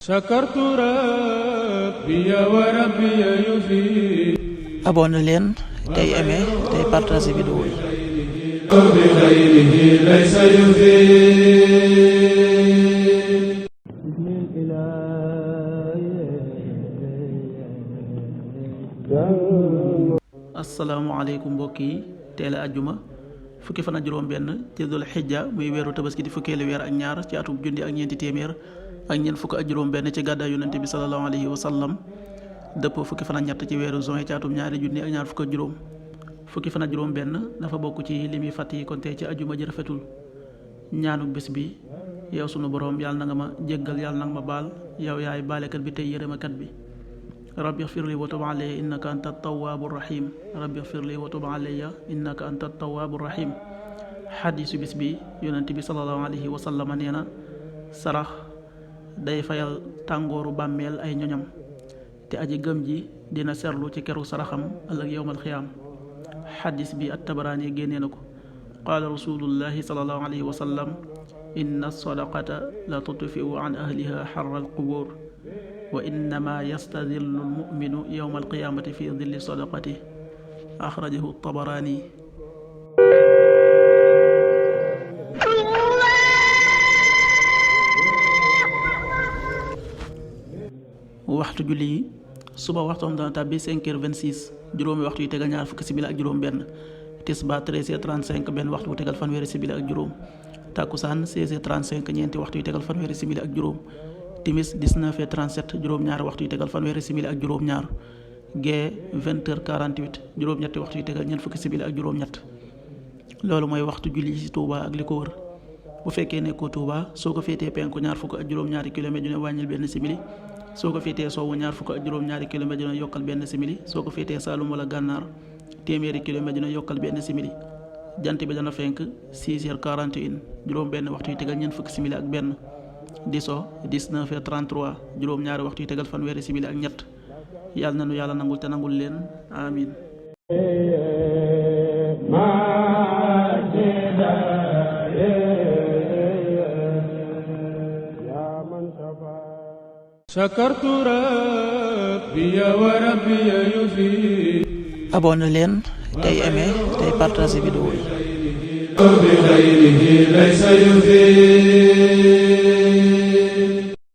sakartu rabbi wa rabbi yufi. abonné leen tey aimé tey partagé vidéo yi. bi xayrihi laysa yufi. asalaamaaleykum mbokk yi teel a ajjuma fukki fan ak juróom benn ci dul xijja muy weeru tabaski di fukkeelu weer ak ñaar ci atum junni ak ñeenti téeméer ak ñeent fukk ak juróom benn ci gàddaay yonente bi sallallahu alayhi wa sallam dëpp fukki fan ak ñett ci weeru juin ci atum ñaari junni ak ñaar fukk ak juróom fukki fan ak juróom benn dafa bokk ci li muy fàtt yi kon tey ci ajjuma ji rafetul ñaanu bés bi yow sunu boroom yàlla na nga ma jéggal yàlla na nga ma baal yow yaay baalekat bi tey yërëmakat bi rabbi xfir li wa tub alayya innaka anta tawaabu rahim rabbi xfir li wa tub alayya innaka anta tawaabu rahim xadiisu bis bi yonent bi sallallahu alayhi wa sallam nee na sarax day fayal tàngooru bàmmeel ay ñoñam te aji gëm ji dina serlu ci keru saraxam ëllëg yowmal xiyaam xadiis bi at-Tabaraani génnee na ko qaala rasulullahi sallallahu alayhi wa sallam inna sadaqata la tutfiu an ahliha xarra alqubur wa innama yastadillu almuminu yowma alqiyamati fi dilli sadaqati axrajahu Tabaraani. waxtu julli yi suba waxtoom dana tàbbi 5h26 juróomi waxtu yu tegal ñaar fukki simili ak juróom benn tisbaar 13h35 benn waxtu bu tegal fanweeri simili ak juróom takkusaan 16h35 ñeenti waxtu yu tegal fanweeri simili ak juróom timis 19h37 juróom-ñaari waxtu yu tegal fanweeri simili ak juróom-ñaar gee 20h48 juróom-ñetti waxtu yu tegal ñeent fukki simili ak juróom-ñett loolu mooy waxtu julli ci Touba ak li ko wër bu fekkee nekkoo Touba soo ko féetee penku ñaar fukk ak juróom-ñaari kilomètre dina wàññil benn simili soo ko féetee sowwu ñaar fukk ak juróom-ñaari kilomètre dina yokkal benn simili soo ko féetee Saalum wala Gànnaar téeméeri kilomètre dina yokkal benn simili jant bi dana fenk 6h41 juróom benn waxtu yu tegal ñeent fukki simili ak benn di so 19h33 juróom-ñaari waxtu yu tegal fanweeri simili ak ñett yàlla na nu yàlla nangul te nangul leen amin. sakartu rabbi wa rabbi yufi. abonné leen tey aimé tey partagé vidéo yi. bi xayrihi laysa yufi.